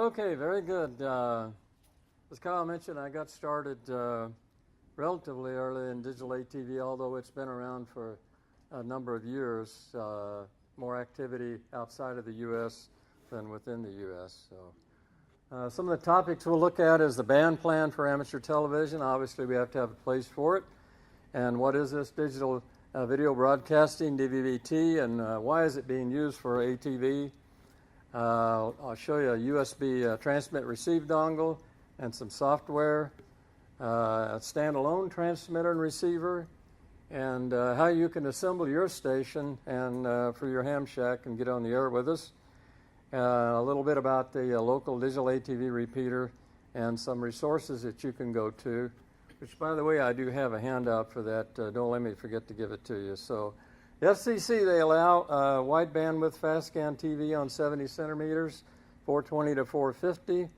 Okay, very good. As Kyle mentioned, I got started relatively early in digital ATV, although it's been around for a number of years. More activity outside of the U.S. than within the U.S. So, some of the topics we'll look at is the band plan for amateur television. Obviously, we have to have a place for it. And what is this digital video broadcasting, DVB-T, and why is it being used for ATV? I'll show you a USB transmit receive dongle and some software, a standalone transmitter and receiver, and how you can assemble your station and for your ham shack and get on the air with us. A little bit about the local digital ATV repeater and some resources that you can go to, which, by the way, I do have a handout for that. Don't let me forget to give it to you. So, the FCC, they allow wide bandwidth fast scan TV on 70 centimeters, 420 to 450,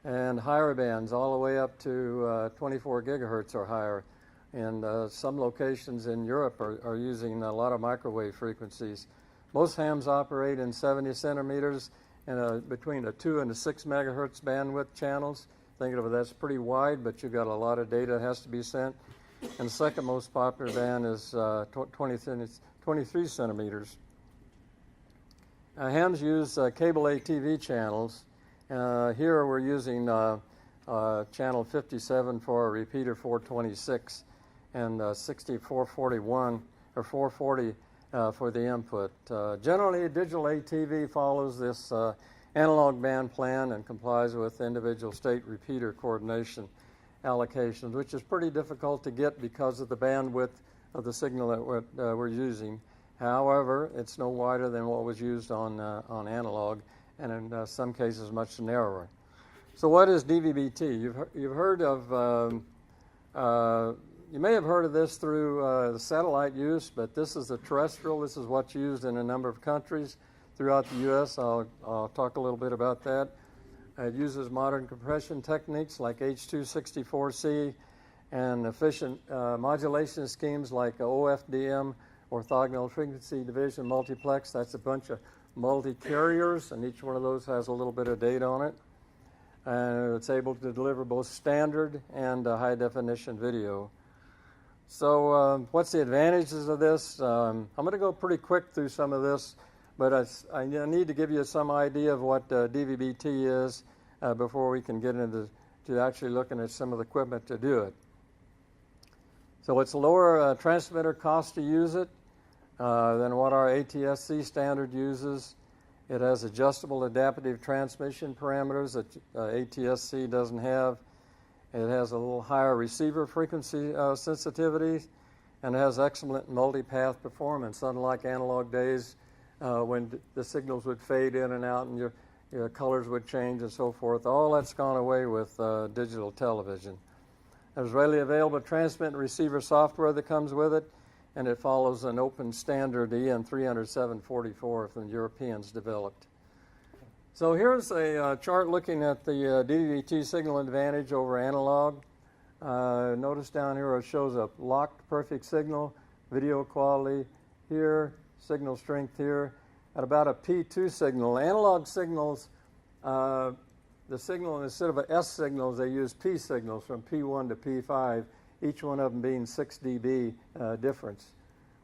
and higher bands all the way up to 24 gigahertz or higher. And some locations in Europe are using a lot of microwave frequencies. Most hams operate in 70 centimeters and between a 2 and a 6 megahertz bandwidth channels. Think of it, that's pretty wide, but you've got a lot of data that has to be sent. And the second most popular band is 23 centimeters. Hams use cable ATV channels. Here we're using channel 57 for a repeater 426 and 6441 or 440 for the input. Generally, digital ATV follows this analog band plan and complies with individual state repeater coordination allocations, which is pretty difficult to get because of the bandwidth of the signal that we're using. However, it's no wider than what was used on analog, and in some cases much narrower. So what is DVB-T? You've heard of, you may have heard of this through the satellite use, but this is the terrestrial. This is what's used in a number of countries throughout the U.S. I'll talk a little bit about that. It uses modern compression techniques like H.264C and efficient modulation schemes like OFDM, orthogonal frequency division multiplex. That's a bunch of multi-carriers, and each one of those has a little bit of data on it. And it's able to deliver both standard and high-definition video. So what's the advantages of this? I'm going to go pretty quick through some of this, but I need to give you some idea of what DVB-T is before we can get into actually looking at some of the equipment to do it. So it's lower transmitter cost to use it than what our ATSC standard uses. It has adjustable adaptive transmission parameters that ATSC doesn't have. It has a little higher receiver frequency sensitivity, and it has excellent multipath performance, unlike analog days when the signals would fade in and out and your colors would change and so forth. All that's gone away with digital television. There's readily available transmit and receiver software that comes with it, and it follows an open standard EN 30744 from the Europeans developed. So here's a chart looking at the DVB-T signal advantage over analog. Notice down here it shows a locked perfect signal, video quality here, signal strength here, at about a P2 signal. Analog signals, the signal, instead of S signals, they use P signals from P1 to P5, each one of them being 6 dB difference.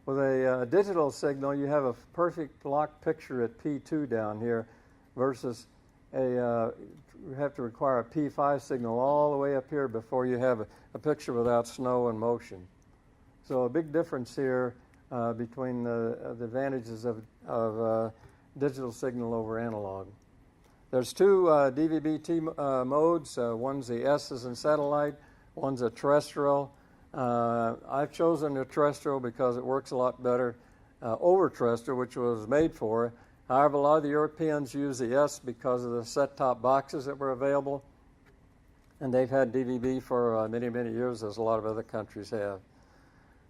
With a digital signal, you have a perfect locked picture at P2 down here versus you have to require a P5 signal all the way up here before you have a picture without snow and motion. So a big difference here between the advantages of digital signal over analog. There's two DVB-T modes. One's the S as in satellite, one's a terrestrial. I've chosen the terrestrial because it works a lot better over terrestrial, which was made for. However, a lot of the Europeans use the S because of the set-top boxes that were available, and they've had DVB for many, many years, as a lot of other countries have.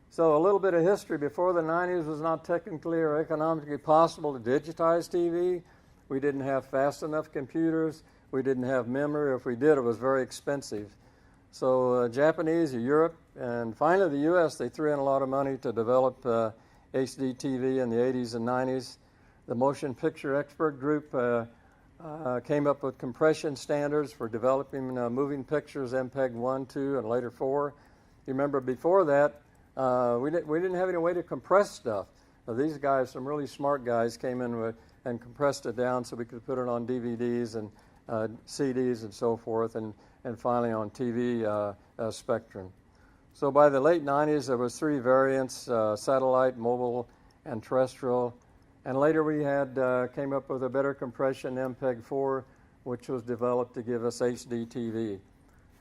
So a little bit of history. Before the 90s, it was not technically or economically possible to digitize TV. We didn't have fast enough computers. We didn't have memory. If we did, it was very expensive. So Japanese, Europe, and finally the U.S., they threw in a lot of money to develop HD TV in the 80s and 90s. The motion picture expert group came up with compression standards for developing moving pictures, MPEG 1, 2, and later 4. You remember before that, we didn't have any way to compress stuff. These guys, some really smart guys, came in and compressed it down so we could put it on DVDs and CDs and so forth, and finally on TV spectrum. So by the late 90s, there was 3 variants, satellite, mobile, and terrestrial. And later we had came up with a better compression, MPEG-4, which was developed to give us HD TV.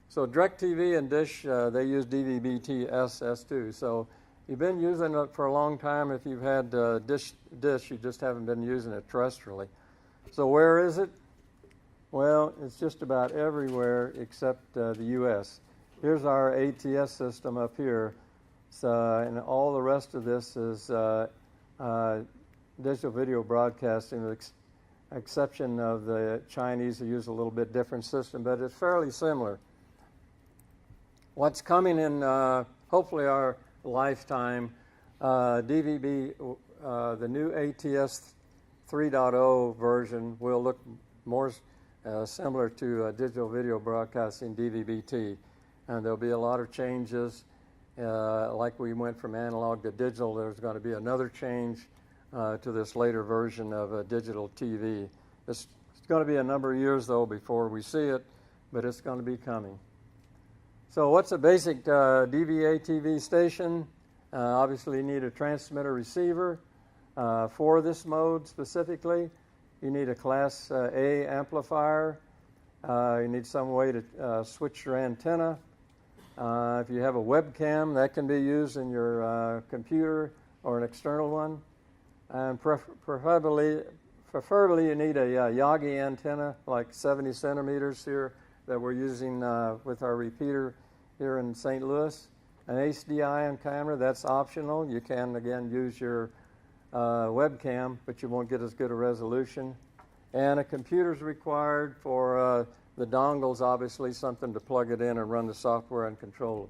So DirecTV and Dish, they use DVB-T S2. So you've been using it for a long time. If you've had Dish, you just haven't been using it terrestrially. So where is it? Well, it's just about everywhere except the U.S. Here's our ATS system up here. And all the rest of this is digital video broadcasting, with exception of the Chinese, who use a little bit different system, but it's fairly similar. What's coming in, hopefully, our lifetime, DVB, the new ATS 3.0 version will look more similar to digital video broadcasting, DVB-T, and there'll be a lot of changes. Like we went from analog to digital, there's going to be another change to this later version of digital TV. It's going to be a number of years, though, before we see it, but it's going to be coming. So what's a basic DVB-ATV station? Obviously, you need a transmitter receiver for this mode specifically. You need a Class A amplifier. You need some way to switch your antenna. If you have a webcam, that can be used in your computer or an external one. And preferably you need a Yagi antenna, like 70 centimeters here, that we're using with our repeater here in St. Louis. An HDI camera, that's optional. You can, again, use your webcam, but you won't get as good a resolution. And a computer's required for the dongles, obviously, something to plug it in and run the software and control it.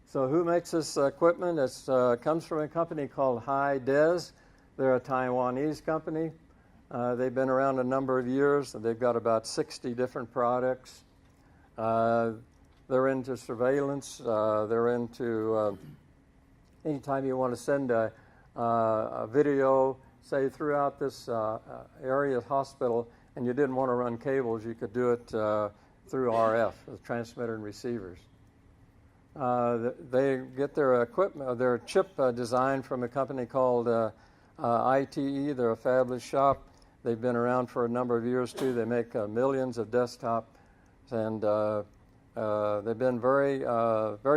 So who makes this equipment? It comes from a company called Hi-Des. They're a Taiwanese company. They've been around a number of years, and they've got about 60 different products. They're into surveillance. They're into anytime you want to send a video, say, throughout this area hospital, and you didn't want to run cables, you could do it through RF, with transmitter and receivers. They get their equipment, their chip design from a company called ITE. They're a fabless shop. They've been around for a number of years, too. They make millions of desktops, and they've been very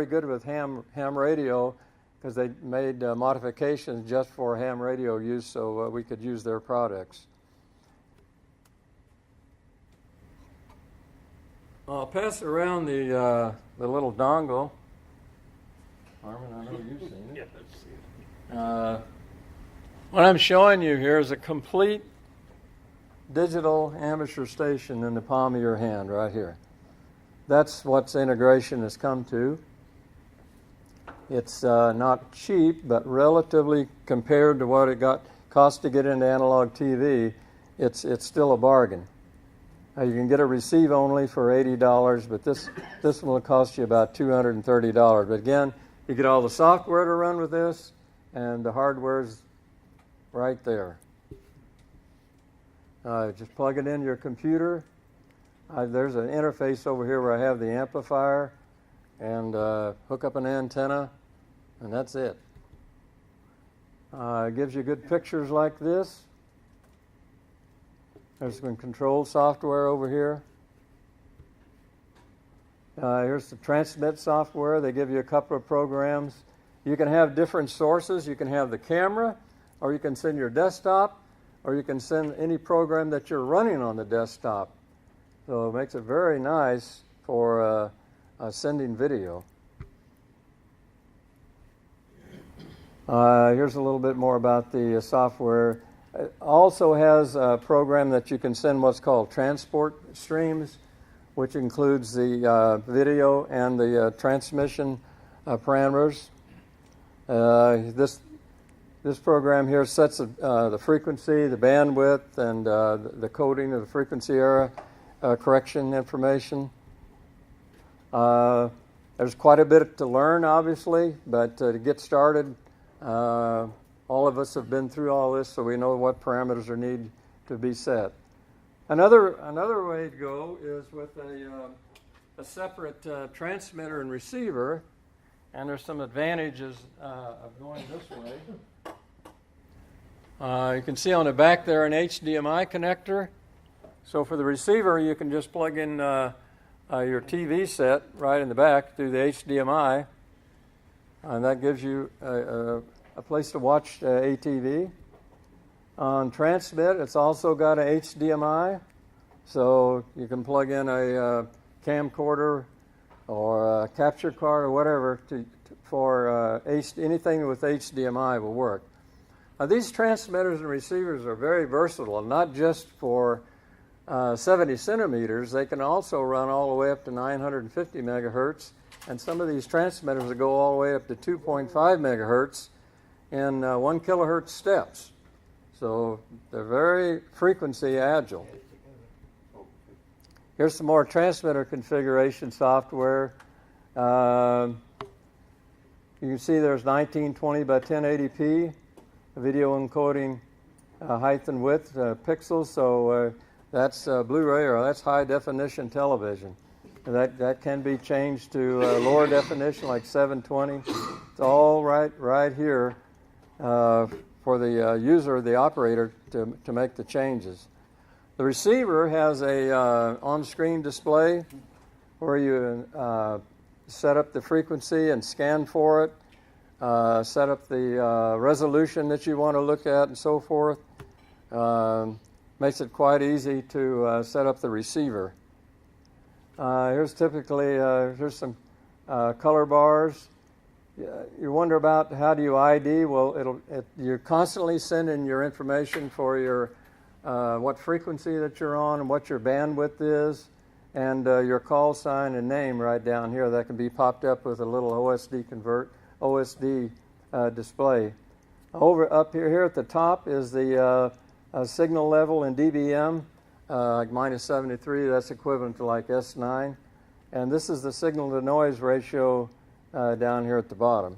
good with ham radio, because they made modifications just for ham radio use, so we could use their products. I'll pass around the little dongle. Armin, I know you've seen it. Yeah, I've seen it. What I'm showing you here is a complete digital amateur station in the palm of your hand right here. That's what integration has come to. It's not cheap, but relatively compared to what it cost to get into analog TV, it's still a bargain. You can get a receive only for $80, but this will cost you about $230. But again, you get all the software to run with this, and the hardware's right there. Just plug it into your computer. There's an interface over here where I have the amplifier, and hook up an antenna, and that's it. It gives you good pictures like this. There's some control software over here. Here's the transmit software. They give you a couple of programs. You can have different sources. You can have the camera, or you can send your desktop, or you can send any program that you're running on the desktop. So it makes it very nice for sending video. Here's a little bit more about the software. It also has a program that you can send what's called transport streams, which includes the video and the transmission parameters. This This program here sets the frequency, the bandwidth, and the coding of the frequency error correction information. There's quite a bit to learn, obviously, but to get started, all of us have been through all this, so we know what parameters are needed to be set. Another way to go is with a separate transmitter and receiver, and there's some advantages of going this way. You can see on the back there an HDMI connector. So for the receiver, you can just plug in your TV set right in the back through the HDMI, and that gives you a place to watch ATV. On transmit, it's also got a HDMI, so you can plug in a camcorder or a capture card or whatever for anything with HDMI will work. These transmitters and receivers are very versatile, not just for 70 centimeters. They can also run all the way up to 950 megahertz, and some of these transmitters will go all the way up to 2.5 megahertz in 1 kilohertz steps. So they're very frequency agile. Here's some more transmitter configuration software. You can see there's 1920 by 1080p, video encoding height and width pixels. So that's Blu-ray, or that's high definition television. That can be changed to lower definition, like 720. It's all right here for the user, the operator, to make the changes. The receiver has a on-screen display where you set up the frequency and scan for it, set up the resolution that you want to look at, and so forth. Makes it quite easy to set up the receiver. Here's some color bars. You wonder about how do you ID? Well, you're constantly sending your information for your what frequency that you're on and what your bandwidth is, and your call sign and name right down here. That can be popped up with a little OSD display. Up here at the top is the signal level in dBm, like minus 73. That's equivalent to like S9, and this is the signal to noise ratio down here at the bottom.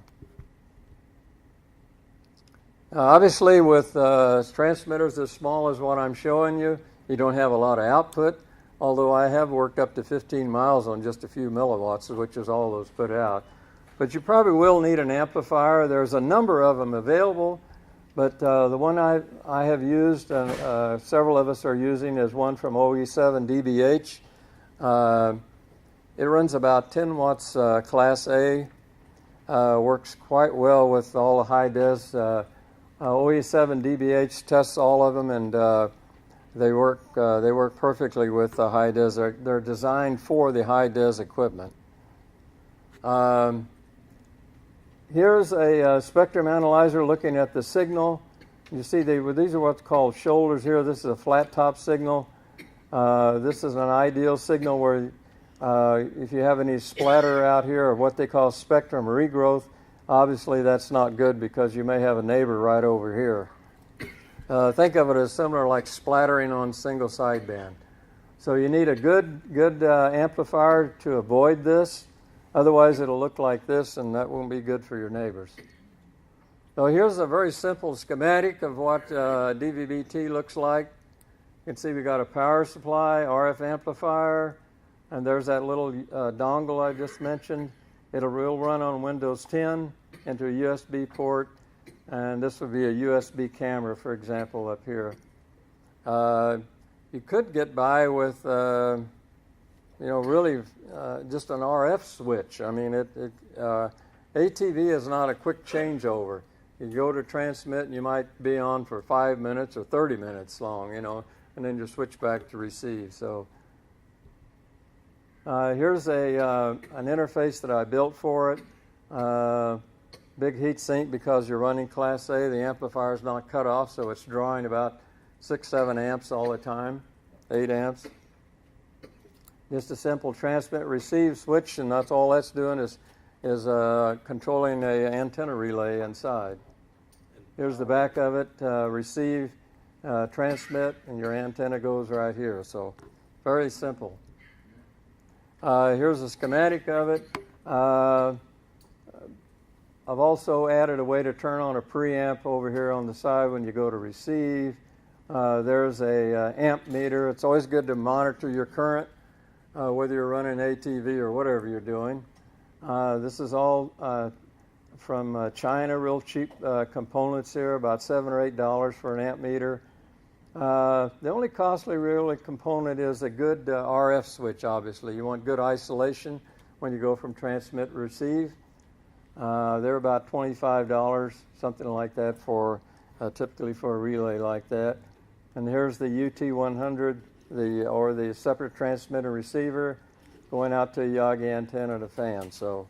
Obviously, with transmitters as small as what I'm showing you, you don't have a lot of output, although I have worked up to 15 miles on just a few milliwatts, which is all those put out. But you probably will need an amplifier. There's a number of them available, but the one I have used, and several of us are using, is one from OE7 DBH. It runs about 10 watts Class A, works quite well with all the high-des. OE7 DBH tests all of them, and they work perfectly with the high-des. They're designed for the high-des equipment. Here's a spectrum analyzer looking at the signal. You see these are what's called shoulders here. This is a flat top signal. This is an ideal signal where if you have any splatter out here or what they call spectrum regrowth, obviously that's not good because you may have a neighbor right over here. Think of it as similar like splattering on single sideband. So you need a good amplifier to avoid this. Otherwise it'll look like this, and that won't be good for your neighbors. So here's a very simple schematic of what DVB-T looks like. You can see we got a power supply, RF amplifier, and there's that little dongle I just mentioned. It'll run on Windows 10 into a USB port, and this would be a USB camera, for example, up here. You could get by with, really just an RF switch. I mean, ATV is not a quick changeover. You go to transmit, and you might be on for 5 minutes or 30 minutes long, and then you switch back to receive. So here's an interface that I built for it. Big heat sink because you're running Class A. The amplifier is not cut off, so it's drawing about 6-7 amps all the time, 8 amps. Just a simple transmit receive switch, and that's all that's doing is controlling an antenna relay inside. Here's the back of it, receive, transmit, and your antenna goes right here. So very simple. Here's a schematic of it. I've also added a way to turn on a preamp over here on the side when you go to receive. There's a amp meter. It's always good to monitor your current, whether you're running ATV or whatever you're doing. This is all from China, real cheap components here, about $7 or $8 for an amp meter. The only costly really component is a good RF switch, obviously. You want good isolation when you go from transmit to receive. They're about $25, something like that, for typically for a relay like that. And here's the UT100, or the separate transmitter receiver going out to a Yagi antenna and a fan. So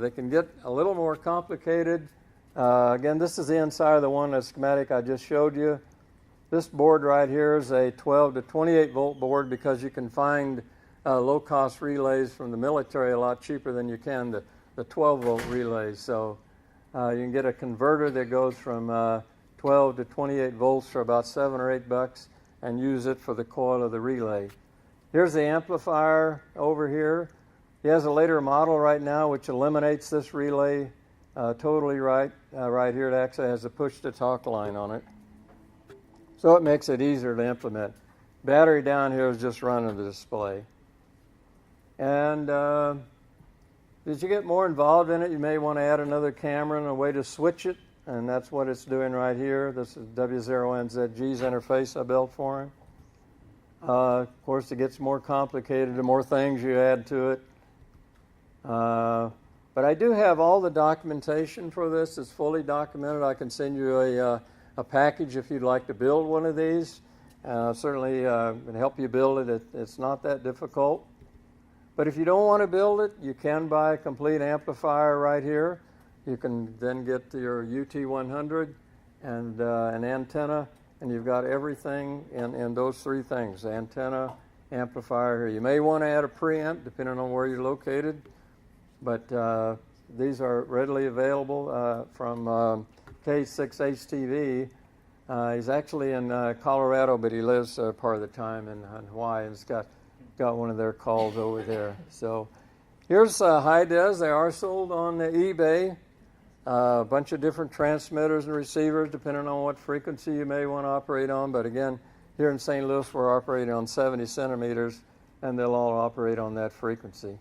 they can get a little more complicated. Again, this is the inside of the one, the schematic I just showed you. This board right here is a 12 to 28 volt board because you can find low-cost relays from the military a lot cheaper than you can the 12 volt relays. So you can get a converter that goes from 12 to 28 volts for about $7 or $8 and use it for the coil of the relay. Here's the amplifier over here. He has a later model right now which eliminates this relay totally right here. It actually has a push-to-talk line on it. So it makes it easier to implement. Battery down here is just running the display. And as you get more involved in it, you may want to add another camera and a way to switch it. And that's what it's doing right here. This is W0NZG's interface I built for him. Of course, it gets more complicated the more things you add to it. But I do have all the documentation for this. It's fully documented. I can send you a package if you'd like to build one of these. Certainly can help you build it. It's not that difficult. But if you don't want to build it, you can buy a complete amplifier right here. You can then get your UT100 and an antenna, and you've got everything in those three things: antenna, amplifier here. You may want to add a preamp depending on where you're located, but these are readily available from K0PFX. He's actually in Colorado, but he lives part of the time in Hawaii, and he's got one of their calls over there. So here's high-des. They are sold on eBay. A bunch of different transmitters and receivers depending on what frequency you may want to operate on. But again, here in St. Louis, we're operating on 70 centimeters, and they'll all operate on that frequency.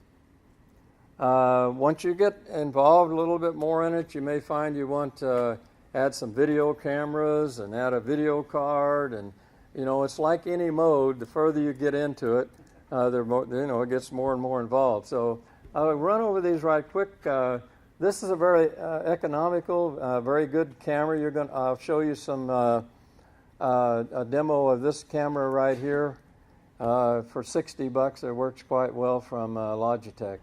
Once you get involved a little bit more in it, you may find you want to add some video cameras and add a video card. And, you know, it's like any mode. The further you get into it, it gets more and more involved. So I'll run over these right quick. This is a very economical, very good camera. I'll show you some a demo of this camera right here for $60. It works quite well from Logitech.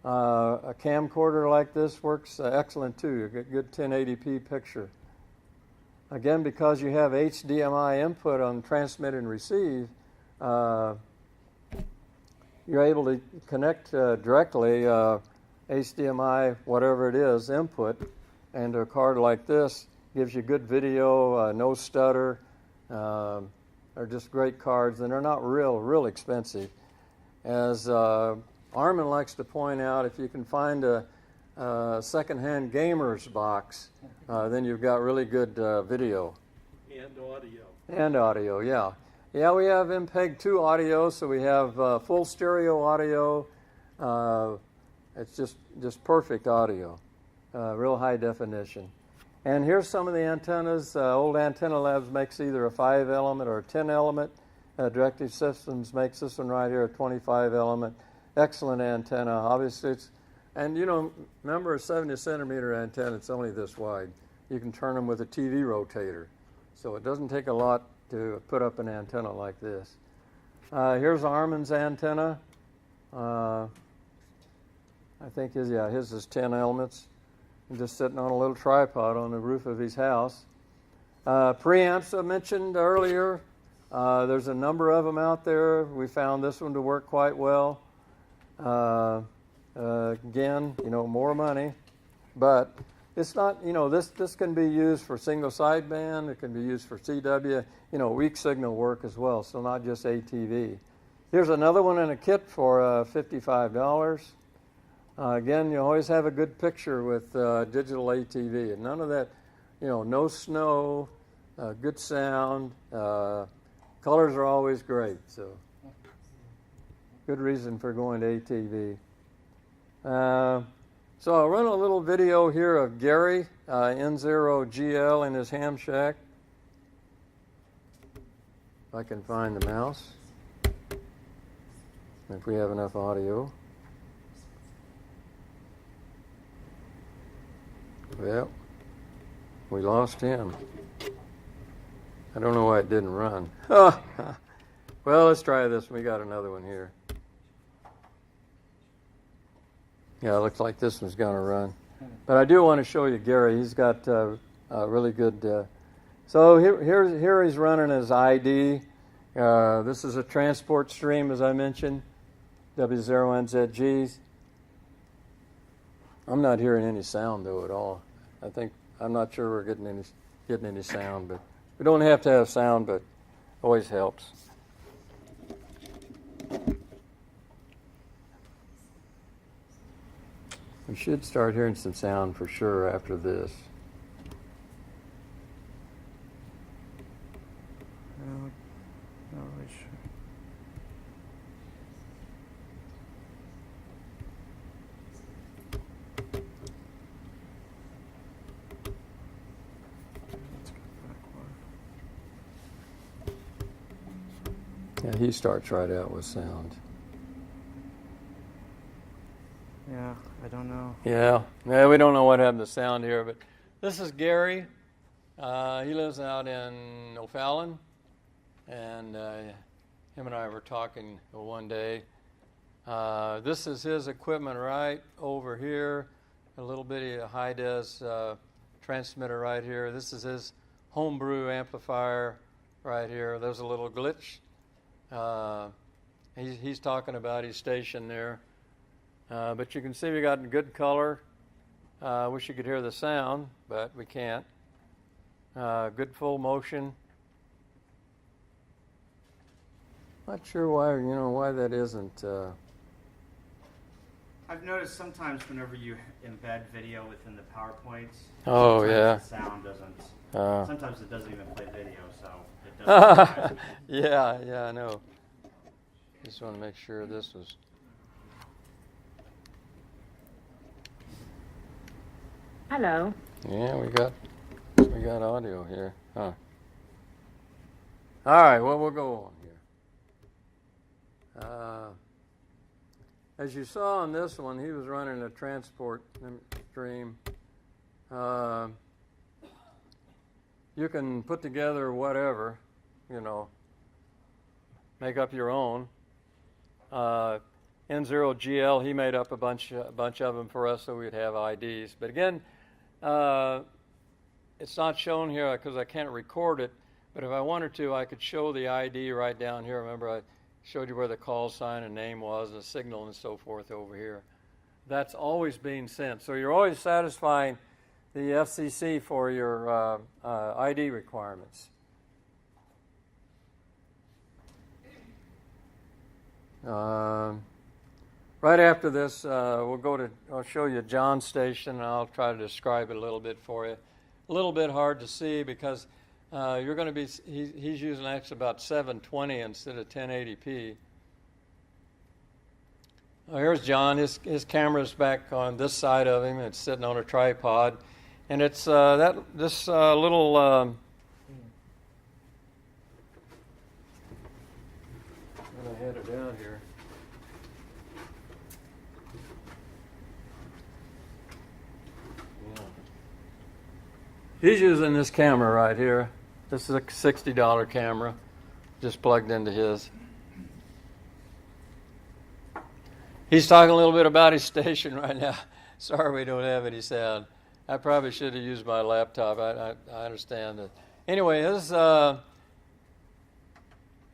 A camcorder like this works excellent too. You get good 1080p picture. Again, because you have HDMI input on transmit and receive, you're able to connect directly HDMI, whatever it is, input, and a card like this gives you good video, no stutter. They're just great cards, and they're not real expensive. As Armin likes to point out, if you can find a secondhand gamer's box, then you've got really good video. And audio. And audio, yeah. Yeah, we have MPEG-2 audio, so we have full stereo audio. It's just perfect audio, real high definition. And here's some of the antennas. Old Antenna Labs makes either a 5-element or a 10-element. Directive Systems makes this one right here, a 25-element. Excellent antenna. Obviously, remember a 70-centimeter antenna, it's only this wide. You can turn them with a TV rotator. So it doesn't take a lot to put up an antenna like this. Here's Armin's antenna. I think his is 10 elements. Just sitting on a little tripod on the roof of his house. Preamps I mentioned earlier. There's a number of them out there. We found this one to work quite well. Again, more money. But it's not, this can be used for single sideband. It can be used for CW, weak signal work as well, so not just ATV. Here's another one in a kit for $55. Again, you always have a good picture with digital ATV, and none of that, no snow, good sound. Colors are always great, so good reason for going to ATV. So I'll run a little video here of Gary, N0GL in his ham shack. If I can find the mouse. If we have enough audio. Well, we lost him. I don't know why it didn't run. Well, let's try this. We got another one here. Yeah, it looks like this one's going to run. But I do want to show you Gary. He's got really good... So here he's running his ID. This is a transport stream, as I mentioned, W0NZGs. I'm not hearing any sound, though, at all. I'm not sure we're getting any sound, but we don't have to have sound, but always helps. We should start hearing some sound for sure after this. Not really sure. Let's go back one. Yeah, he starts right out with sound. Yeah, I don't know. Yeah, we don't know what happened to sound here, but this is Gary. He lives out in O'Fallon, and him and I were talking one day. This is his equipment right over here, a little bitty high-des transmitter right here. This is his homebrew amplifier right here. There's a little glitch. He's talking about his station there. But you can see we got good color. Wish you could hear the sound, but we can't. Good full motion. Not sure why that isn't. I've noticed sometimes whenever you embed video within the PowerPoints, Oh, sometimes yeah. the sound doesn't. Sometimes it doesn't even play video, so it doesn't. Yeah, I know. Just want to make sure this was. Hello. Yeah, we got audio here. Huh. All right, well, we'll go on here. As you saw on this one, he was running a transport stream. You can put together whatever, make up your own. N0GL, he made up a bunch of them for us so we'd have IDs. But again, it's not shown here because I can't record it, but if I wanted to, I could show the ID right down here. Remember, I showed you where the call sign and name was, and the signal and so forth over here. That's always being sent. So you're always satisfying the FCC for your ID requirements. Right after this, I'll show you John's station, and I'll try to describe it a little bit for you. A little bit hard to see because you're going to be, he's using actually about 720 instead of 1080p. Here's John. His camera's back on this side of him. It's sitting on a tripod. And it's this little... I'm going to head it down here. He's using this camera right here. This is a $60 camera, just plugged into his. He's talking a little bit about his station right now. Sorry we don't have any sound. I probably should have used my laptop. I understand that. Anyway,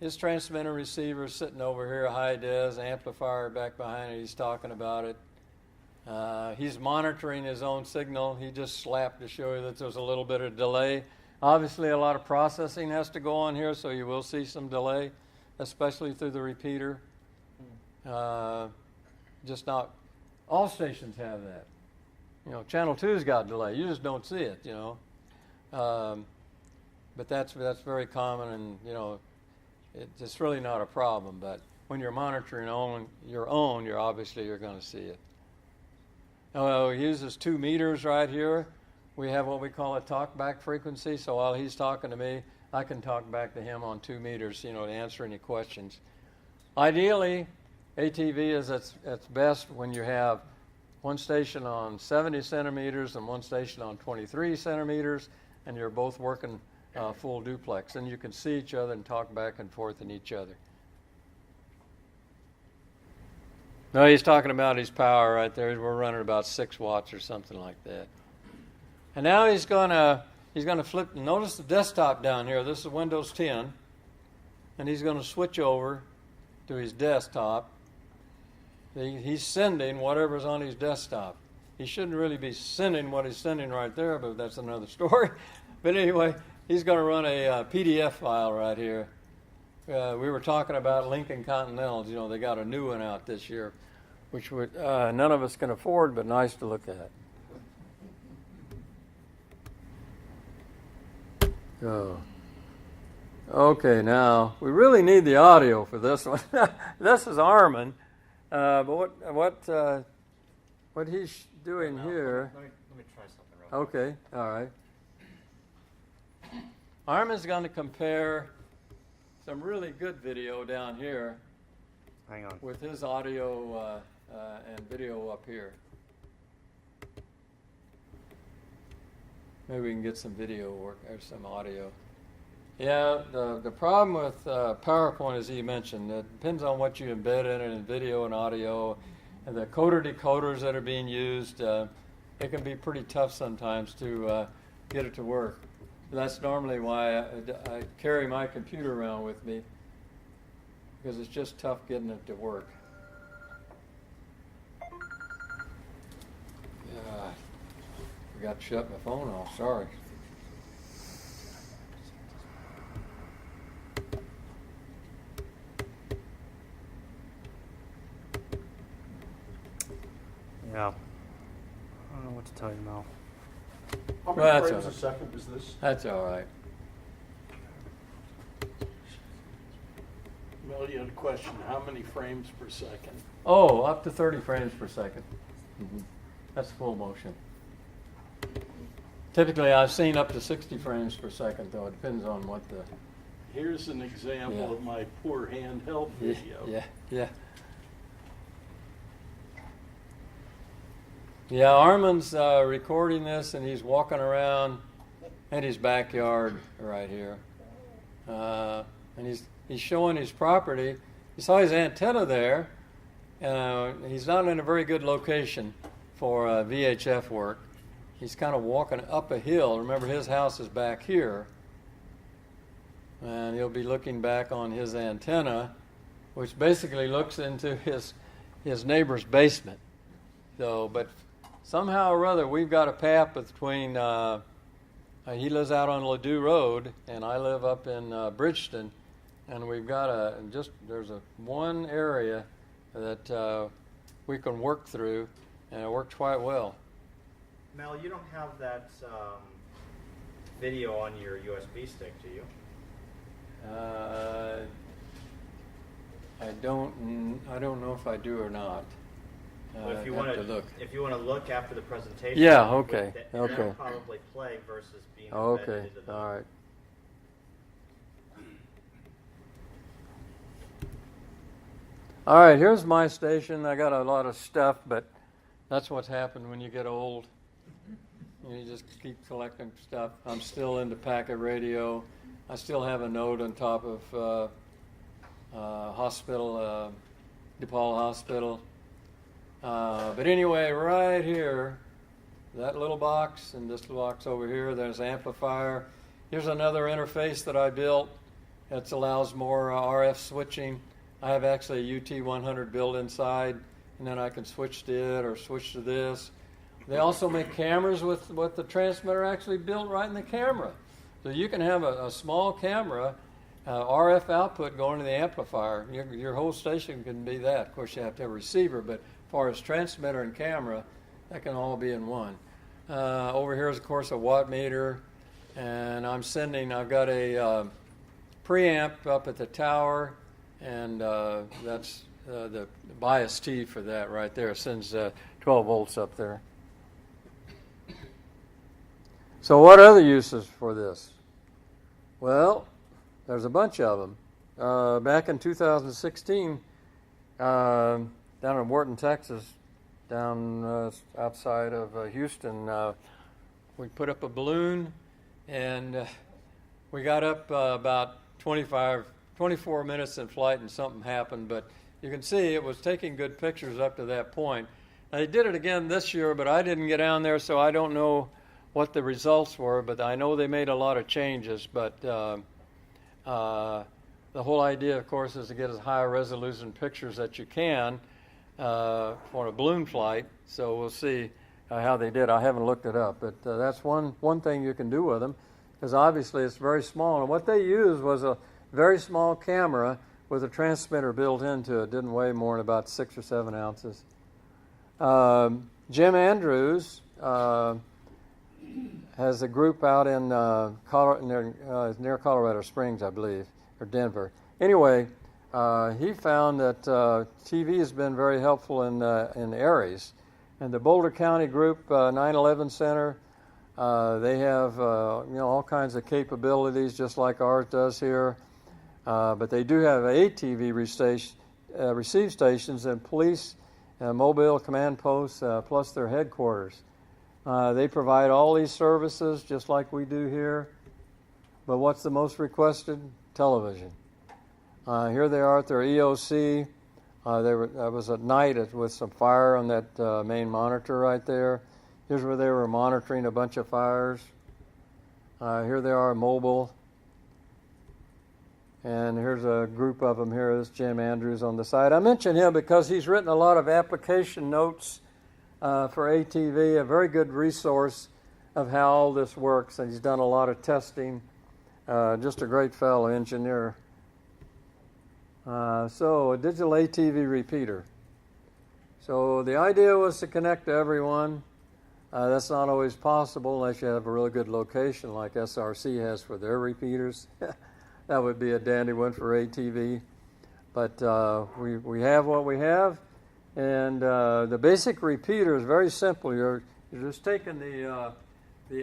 his transmitter receiver is sitting over here, high des, amplifier back behind it. He's talking about it. He's monitoring his own signal. He just slapped to show you that there's a little bit of delay. Obviously, a lot of processing has to go on here, so you will see some delay, especially through the repeater. Just not all stations have that. You know, Channel 2's got delay. You just don't see it, you know. But that's very common, and you know, it's really not a problem. But when you're monitoring your own, you're going to see it. He uses 2 meters right here. We have what we call a talkback frequency. So while he's talking to me, I can talk back to him on 2 meters, you know, to answer any questions. Ideally, ATV is at its best when you have one station on 70 centimeters and one station on 23 centimeters, and you're both working full duplex. And you can see each other and talk back and forth in each other. No, he's talking about his power right there. We're running about 6 watts or something like that. And now he's gonna flip. Notice the desktop down here. This is Windows 10, and he's going to switch over to his desktop. He's sending whatever's on his desktop. He shouldn't really be sending what he's sending right there, but that's another story. But anyway, he's going to run a PDF file right here. We were talking about Lincoln Continentals. You know, they got a new one out this year, which none of us can afford, but nice to look at. Oh. Okay, now we really need the audio for this one. This is Armin, but what he's doing here? Let me try something real quick. Okay, all right. Armin's going to compare some really good video down here. Hang on. With his audio and video up here. Maybe we can get some video work or some audio. Yeah, the problem with PowerPoint, as he mentioned, it depends on what you embed in it in video and audio. And the coder decoders that are being used, it can be pretty tough sometimes to get it to work. That's normally why I carry my computer around with me, because it's just tough getting it to work. Yeah, I forgot to shut my phone off, sorry. Yeah. I don't know what to tell you, Mel. How Well, many that's frames all a right. second is this? That's all right. Mel, you had a question. How many frames per second? Oh, up to 30 frames per second. Mm-hmm. That's full motion. Typically, I've seen up to 60 frames per second, though. It depends on what the... Here's an example Yeah. of my poor handheld video. Yeah. Yeah, Armin's recording this, and he's walking around in his backyard right here. And he's showing his property. You saw his antenna there. He's not in a very good location for VHF work. He's kind of walking up a hill. Remember, his house is back here. And he'll be looking back on his antenna, which basically looks into his neighbor's basement. So, but somehow or other, we've got a path between, he lives out on Ladue Road, and I live up in Bridgeton, and we've got there's one area that we can work through, and it works quite well. Mel, you don't have that video on your USB stick, do you? I don't know if I do or not. Well, if you I'd want have to look. if you want to look after the presentation, Yeah, okay, that'll okay. probably play versus being Oh, embedded okay, into the. all right. All right, here's my station. I got a lot of stuff, but that's what's happened when you get old. You just keep collecting stuff. I'm still into packet radio. I still have a node on top of hospital, DePaul Hospital. But anyway, right here, that little box and this little box over here, there's amplifier. Here's another interface that I built that allows more RF switching. I have actually a UT100 built inside, and then I can switch to it or switch to this. They also make cameras with the transmitter actually built right in the camera. So you can have a small camera, RF output going to the amplifier. Your whole station can be that. Of course, you have to have a receiver, but as far as transmitter and camera, that can all be in one. Over here is, of course, a watt meter, and I've got a preamp up at the tower, and that's the bias T for that right there. It sends 12 volts up there. So what other uses for this? Well, there's a bunch of them. Back in 2016, down in Wharton, Texas, down outside of Houston, we put up a balloon, and we got up about 24 minutes in flight, and something happened. But you can see it was taking good pictures up to that point. Now, they did it again this year, but I didn't get down there, so I don't know what the results were, but I know they made a lot of changes. But the whole idea, of course, is to get as high resolution pictures that you can for a balloon flight. So we'll see how they did. I haven't looked it up, but that's one thing you can do with them, because obviously it's very small. And what they used was a very small camera with a transmitter built into it. Didn't weigh more than about 6 or 7 ounces. Jim Andrews has a group out in near Colorado Springs, I believe, or Denver. Anyway, he found that TV has been very helpful in ARES. And the Boulder County group, 9/11 Center, they have all kinds of capabilities, just like ours does here. But they do have ATV receive stations and police mobile command posts, plus their headquarters. They provide all these services just like we do here. But what's the most requested? Television. Here they are at their EOC. That was at night with some fire on that main monitor right there. Here's where they were monitoring a bunch of fires. Here they are mobile. And here's a group of them here. This is Jim Andrews on the side. I mention him because he's written a lot of application notes for ATV, a very good resource of how all this works, and he's done a lot of testing. Just a great fellow, engineer. So a digital ATV repeater. So the idea was to connect to everyone. That's not always possible unless you have a really good location like SRC has for their repeaters. That would be a dandy one for ATV. But we have what we have. And the basic repeater is very simple. You're just taking the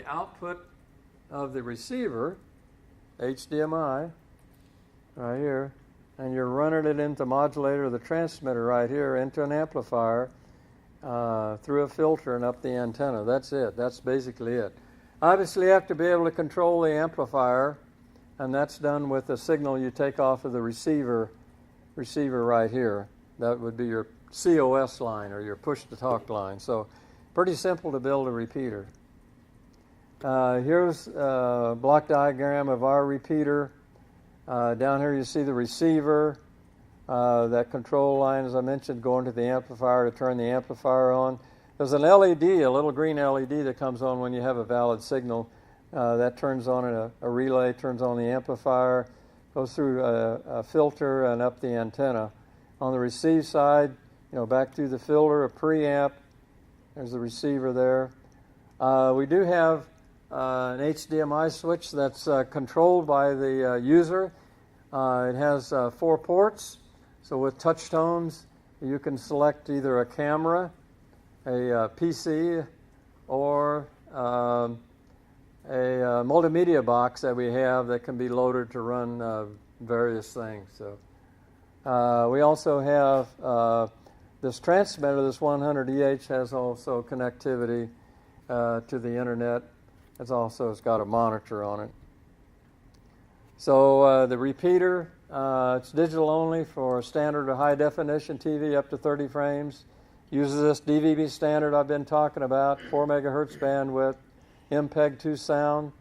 output of the receiver, HDMI, right here, and you're running it into modulator, the transmitter right here, into an amplifier, through a filter and up the antenna. That's it. That's basically it. Obviously, you have to be able to control the amplifier, and that's done with the signal you take off of the receiver right here. That would be your COS line or your push-to-talk line. So pretty simple to build a repeater. Here's a block diagram of our repeater. Down here you see the receiver, that control line, as I mentioned, going to the amplifier to turn the amplifier on. There's an LED, a little green LED that comes on when you have a valid signal. That turns on a relay, turns on the amplifier, goes through a filter and up the antenna. On the receive side, back through the filter, a preamp. There's the receiver there. We do have an HDMI switch that's controlled by the user. It has 4 ports. So with touch tones, you can select either a camera, a PC, or a multimedia box that we have that can be loaded to run various things. So we also have this transmitter, this 100EH, has also connectivity to the internet. It's got a monitor on it. So the repeater, it's digital only for standard or high definition TV up to 30 frames. Uses this DVB standard I've been talking about, 4 megahertz bandwidth, MPEG-2 sound.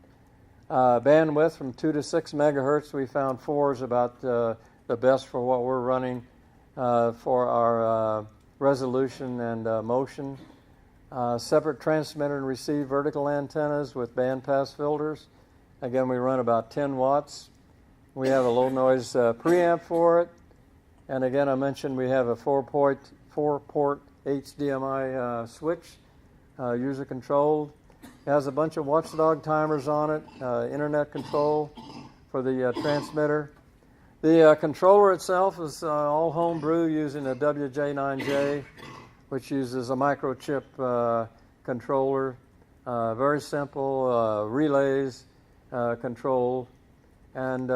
Bandwidth from 2 to 6 megahertz. We found 4 is about the best for what we're running for our resolution and motion. Separate transmitter and receive vertical antennas with bandpass filters. Again, we run about 10 watts. We have a low noise preamp for it. And again, I mentioned we have a 4-port HDMI switch, user controlled. It has a bunch of watchdog timers on it, internet control for the transmitter. The controller itself is all homebrew using a WJ9J, which uses a microchip controller. Very simple, relays controlled. And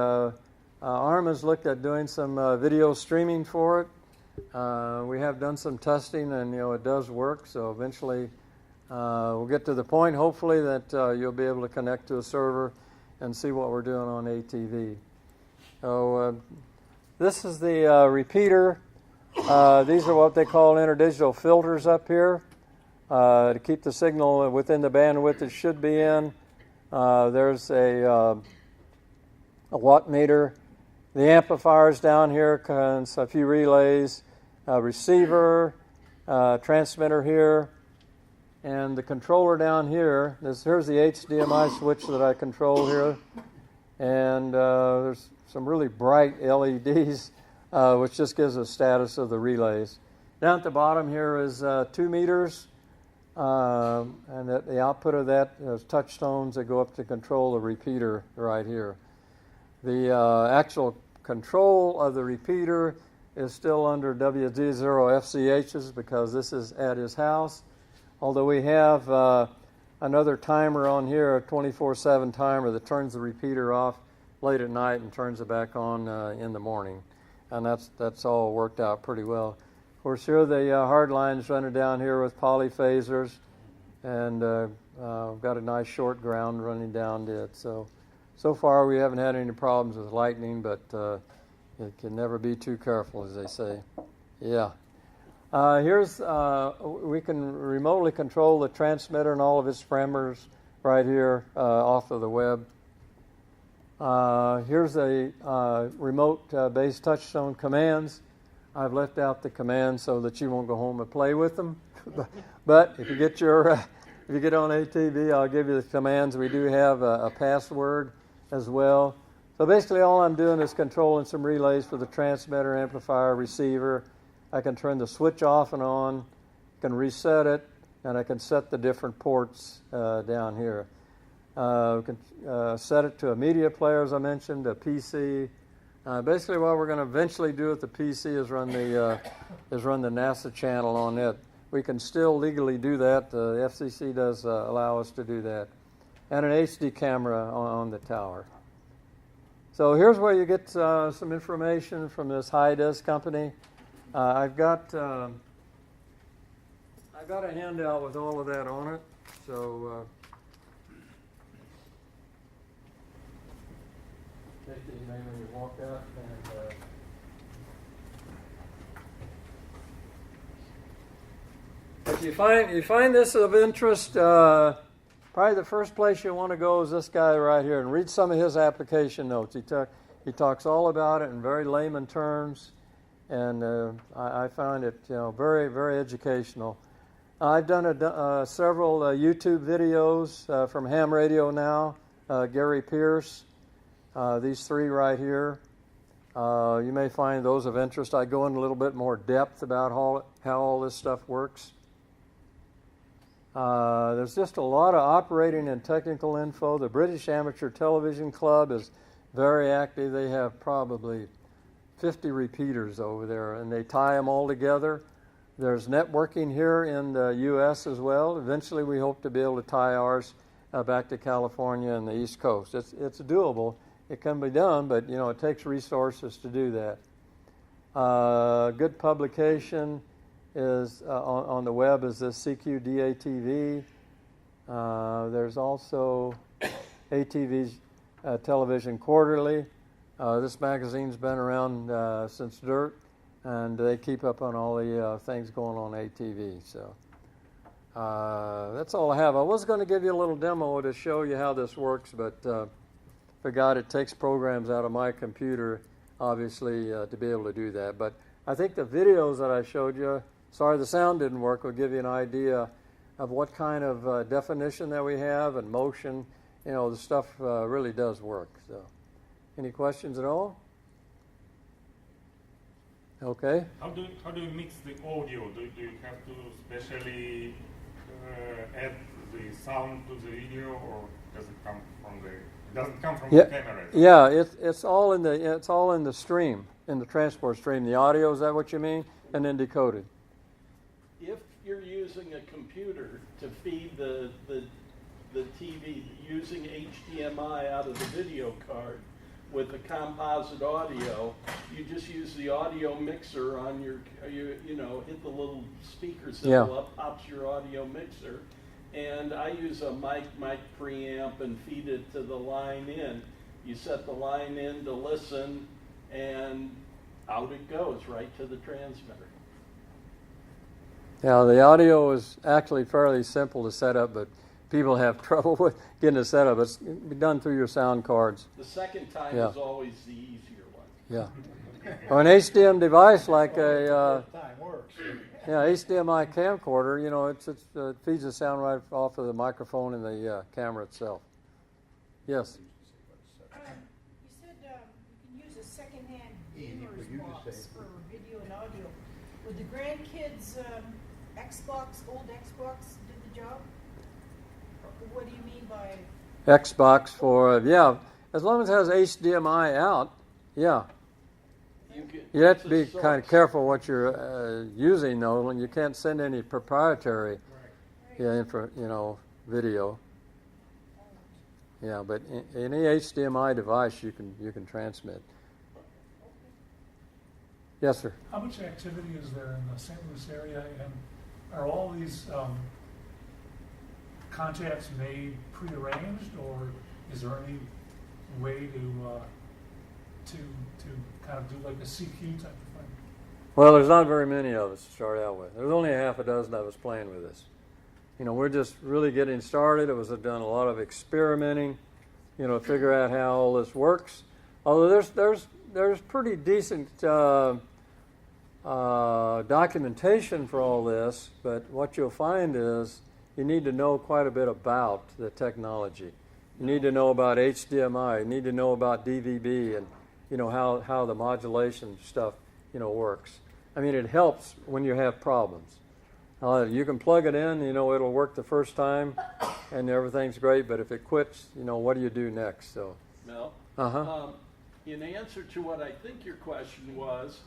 ARM has looked at doing some video streaming for it. We have done some testing, and it does work. So eventually, we'll get to the point, hopefully, that you'll be able to connect to a server and see what we're doing on ATV. So this is the repeater. These are what they call interdigital filters up here to keep the signal within the bandwidth it should be in. There's a watt meter. The amplifiers down here, a few relays, a receiver, transmitter here, and the controller down here. Here's the HDMI switch that I control here, and there's some really bright LEDs, which just gives a status of the relays. Down at the bottom here is 2 meters, and the output of that is touchstones that go up to control the repeater right here. The actual control of the repeater is still under WD0FCHs because this is at his house, although we have another timer on here, a 24/7 timer that turns the repeater off late at night and turns it back on in the morning, and that's all worked out pretty well. Of course, here the hard lines running down here with polyphasers, and we've got a nice short ground running down to it. So far we haven't had any problems with lightning, but it can never be too careful, as they say. Yeah. Here's we can remotely control the transmitter and all of its parameters right here off of the web. Here's a remote-based touchstone commands. I've left out the commands so that you won't go home and play with them. But if you get if you get on ATV, I'll give you the commands. We do have a password as well. So basically, all I'm doing is controlling some relays for the transmitter, amplifier, receiver. I can turn the switch off and on, can reset it, and I can set the different ports down here. We can set it to a media player, as I mentioned, a PC. Basically, what we're going to eventually do with the PC is run the NASA channel on it. We can still legally do that. The FCC does allow us to do that. And an HD camera on the tower. So here's where you get some information from this high-des company. I've got a handout with all of that on it. So take these maybe when you walk out. And if you find this of interest, probably the first place you want to go is this guy right here and read some of his application notes. He talks all about it in very layman terms, and I find it very, very educational. I've done several YouTube videos from Ham Radio Now, Gary Pierce, these three right here. You may find those of interest. I go in a little bit more depth about how all this stuff works. There's just a lot of operating and technical info. The British Amateur Television Club is very active. They have probably 50 repeaters over there, and they tie them all together. There's networking here in the U.S. as well. Eventually, we hope to be able to tie ours back to California and the East Coast. It's doable. It can be done, but it takes resources to do that. Good publication is on the web is this CQDATV. There's also ATV's Television Quarterly. This magazine's been around since dirt, and they keep up on all the things going on ATV. So that's all I have. I was going to give you a little demo to show you how this works, but forgot it takes programs out of my computer, obviously, to be able to do that. But I think the videos that I showed you sorry the sound didn't work, will give you an idea of what kind of definition that we have and motion. You know, the stuff really does work. So, any questions at all? Okay. How do you mix the audio? Do you have to specially add the sound to the video, or does it come from the? It doesn't come from the camera. Yeah, it's all in the stream, in the transport stream. The audio, is that what you mean? And then decoded. If you're using a computer to feed the TV using HDMI out of the video card with the composite audio, you just use the audio mixer on your, you know, hit the little speaker symbol up, pops your audio mixer. And I use a mic preamp and feed it to the line in. You set the line in to listen, and out it goes, right to the transmitter. Yeah, the audio is actually fairly simple to set up, but people have trouble with getting it set up. It's done through your sound cards. The second time is always the easier one. Yeah. Or an HDM device like a HDMI camcorder, you know, it feeds the sound right off of the microphone and the camera itself. Yes? You said you can use a second-hand gamer's box for video and audio. Would the grandkids' old Xbox do the job? What do you mean by? Xbox for, as long as it has HDMI out, yeah. You have to be kind of careful what you're using, though, and you can't send any proprietary video. Yeah, but any HDMI device you can transmit. Yes, sir. How much activity is there in the St. Louis area, and are all these contacts made prearranged, or is there any way to kind of do like a CQ type of thing? Well, there's not very many of us to start out with. There's only a half a dozen of us playing with this. You know, we're just really getting started. It was done a lot of experimenting, you know, to figure out how all this works. Although there's pretty decent documentation for all this, but what you'll find is you need to know quite a bit about the technology. You need to know about HDMI. You need to know about DVB and, you know, how the modulation stuff, you know, works. I mean, it helps when you have problems. You can plug it in, you know, it'll work the first time, and everything's great. But if it quits, you know, what do you do next? So, Mel, in answer to what I think your question was,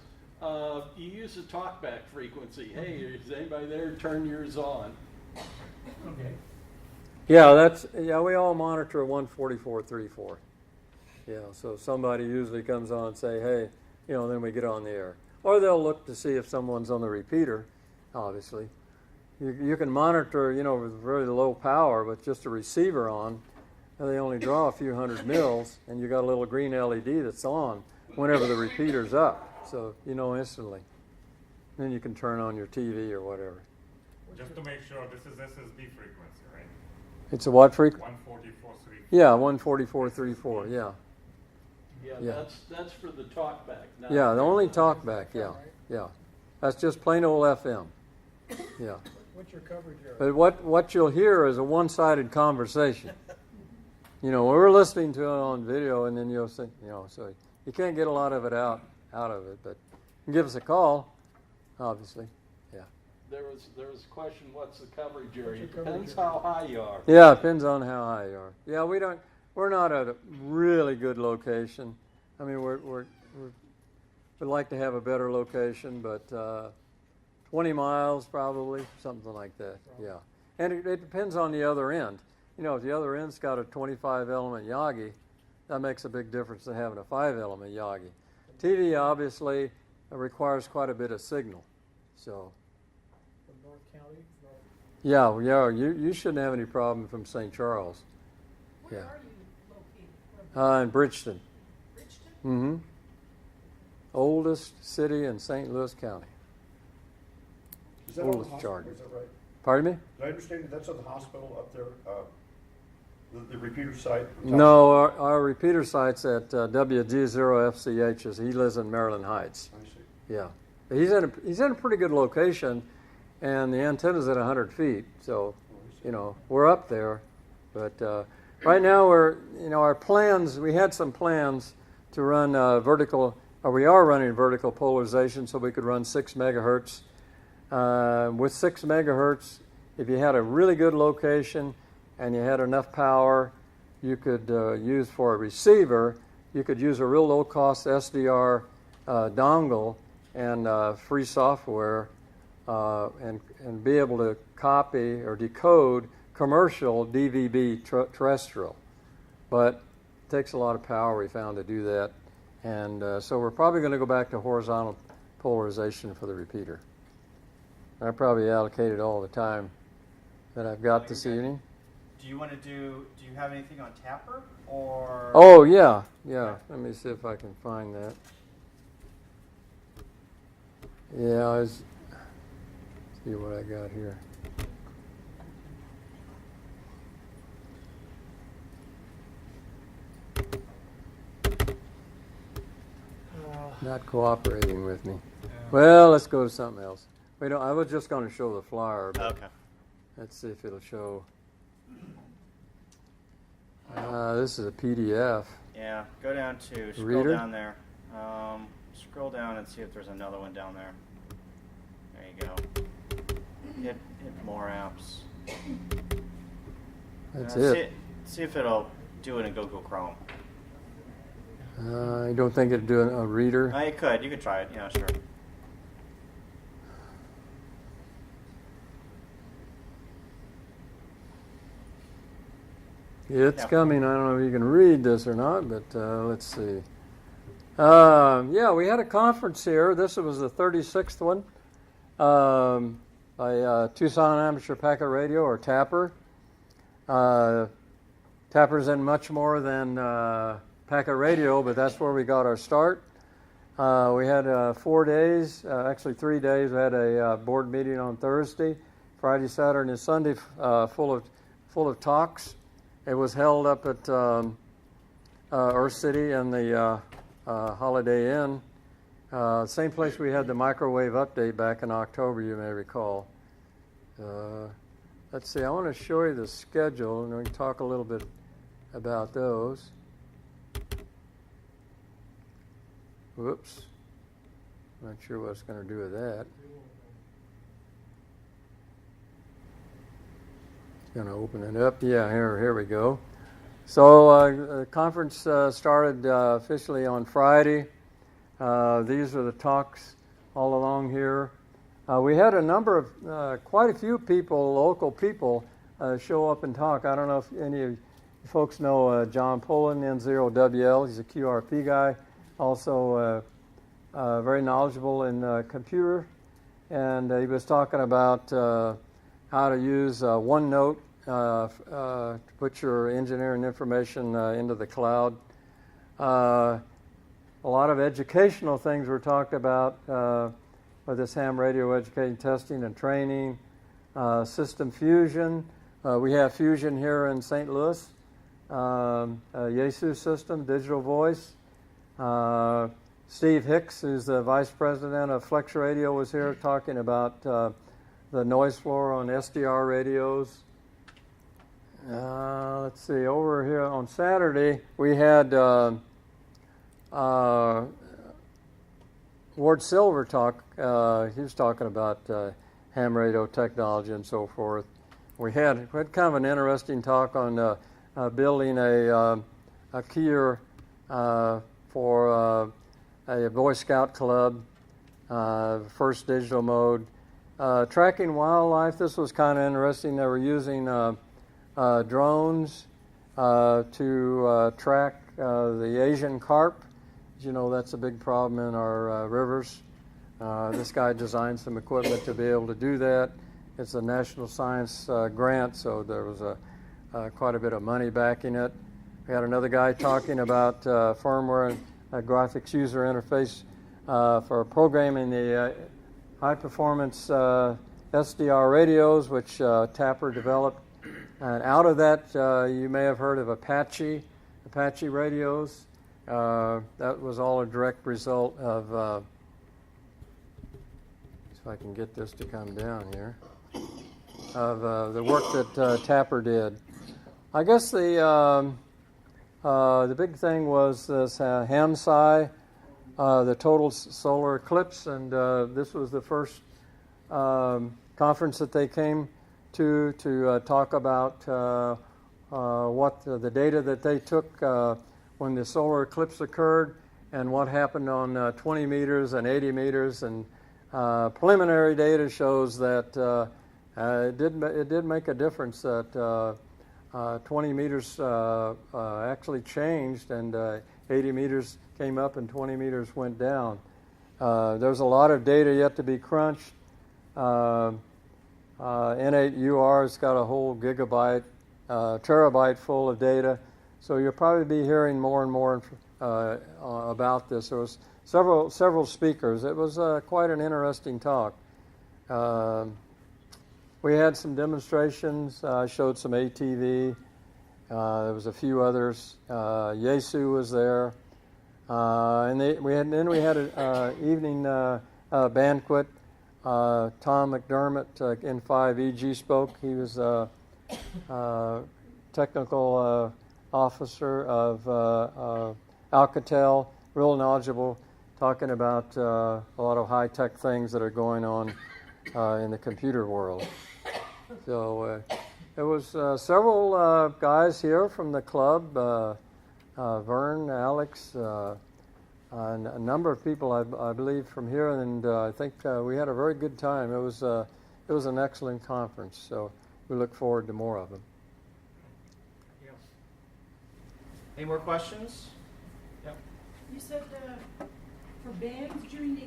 you use a talkback frequency. Hey, is anybody there? Turn yours on. Okay. Yeah, we all monitor 144.34. Yeah, so somebody usually comes on and say, hey, you know, then we get on the air. Or they'll look to see if someone's on the repeater, obviously. You can monitor, you know, with very low power with just a receiver on, and they only draw a few hundred mils, and you got a little green LED that's on whenever the repeater's up. So you know instantly. Then you can turn on your TV or whatever. Just to make sure, this is SSB frequency, right? It's a what frequency? 144.3. Yeah, 144.34, yeah. Yeah, that's for the talkback. Yeah, the only talkback, yeah. That's just plain old FM. Yeah. What's your coverage area? But what you'll hear is a one-sided conversation. You know, we're listening to it on video, and then you'll say, you know, so you can't get a lot of it out of it, but you can give us a call, obviously. Yeah. There was a question, what's the coverage area? It depends how high you are. Yeah, it depends on how high you are. Yeah, we're not at a really good location. I mean, we'd like to have a better location, but 20 miles probably, something like that. Yeah, and it depends on the other end. You know, if the other end's got a 25-element Yagi, that makes a big difference to having a 5-element Yagi. TV obviously requires quite a bit of signal, so. From North County? Yeah, you shouldn't have any problem from St. Charles. Where are you located? In Bridgeton. Bridgeton? Mm-hmm. Oldest city in St. Louis County. Is that on the Oldest hospital? charge. Is that right? Pardon me? Did I understand that that's at the hospital up there, the repeater site? No, our repeater site's at WG0FCH. He lives in Maryland Heights. I see. Yeah, he's in a pretty good location. and the antenna's at 100 feet. So, we're up there. But right now our plans, we had some plans to run we are running vertical polarization so we could run 6 megahertz. With 6 megahertz, if you had a really good location and you had enough power, you could use for a receiver, you could use a real low-cost SDR dongle and free software and be able to copy or decode commercial DVB terrestrial. But it takes a lot of power, we found, to do that. And so we're probably going to go back to horizontal polarization for the repeater. I probably allocated all the time that I've got this evening. Do you have anything on Tapper or? Oh, yeah. Let me see if I can find that. Yeah, let's see what I got here. Not cooperating with me. Yeah. Well, let's go to something else. I was just going to show the flyer, but Okay. let's see if it'll show. This is a PDF. Yeah, go down to scroll Reader? down there. Scroll down and see if there's another one down there. There you go. Hit more apps. That's it. See if it'll do it in Google Chrome. I don't think it'd do a reader. You could try it. Yeah, sure. It's Yeah. coming. I don't know if you can read this or not, but let's see. Yeah, we had a conference here. This was the 36th one by Tucson Amateur Packet Radio, or Tapper. Tapper's in much more than Packet Radio, but that's where we got our start. We had 4 days, actually 3 days. We had a board meeting on Thursday, Friday, Saturday, and Sunday, full of talks. It was held up at Earth City and the Holiday Inn, same place we had the microwave update back in October, you may recall. Let's see, I want to show you the schedule, and we can talk a little bit about those. Whoops. Not sure what it's going to do with that. Going to open it up. Yeah, here we go. So the conference started officially on Friday. These are the talks all along here. We had a number of, quite a few people, local people, show up and talk. I don't know if any of you folks know John Pullen, N0WL. He's a QRP guy, also very knowledgeable in computer. And he was talking about how to use OneNote to put your engineering information into the cloud. A lot of educational things were talked about with this ham radio educating, testing, and training. System fusion. We have fusion here in St. Louis. Yaesu system, digital voice. Steve Hicks, who's the vice president of Flex Radio, was here talking about the noise floor on SDR radios. Let's see, over here on Saturday, we had Ward Silver talk. He was talking about ham radio technology and so forth. We had kind of an interesting talk on building a keyer for a Boy Scout club, first digital mode. Tracking wildlife, this was kind of interesting. They were using drones to track the Asian carp. As you know, that's a big problem in our rivers. This guy designed some equipment to be able to do that. It's a national science grant, so there was quite a bit of money backing it. We had another guy talking about firmware and graphics user interface for programming the high-performance SDR radios, which Tapper developed. And out of that, you may have heard of Apache radios. That was all a direct result of if I can get this to come down here, of the work that Tapper did. I guess the big thing was this HAMSI, the total solar eclipse, and this was the first conference that they came to talk about what the data that they took when the solar eclipse occurred and what happened on 20 meters and 80 meters. And preliminary data shows that it did make a difference that 20 meters actually changed and 80 meters came up and 20 meters went down. There's a lot of data yet to be crunched. N8UR's got a whole terabyte full of data, so you'll probably be hearing more and more about this. There was several speakers. It was quite an interesting talk. We had some demonstrations. I showed some ATV. There was a few others. Yesu was there, and we had an evening banquet. Tom McDermott, N5EG, spoke. He was technical officer of Alcatel, real knowledgeable, talking about a lot of high-tech things that are going on in the computer world. So there was several guys here from the club, Vern, Alex, and a number of people, I believe, from here, and I think we had a very good time. It was an excellent conference, so we look forward to more of them. Yeah. Any more questions? Yep. You said for bands during the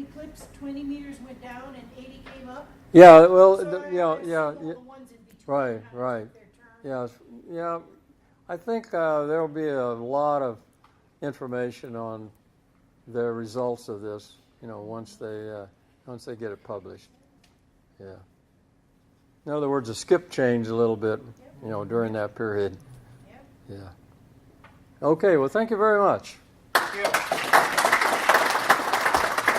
eclipse, 20 meters went down and 80 came up? Yeah, well, So yeah. all the ones in between Right, kind of right. took their turn. Yeah. I think there will be a lot of information on the results of this, once they get it published. Yeah. In other words, the skip changed a little bit, during that period. Yep. Yeah. Okay. Well, thank you very much.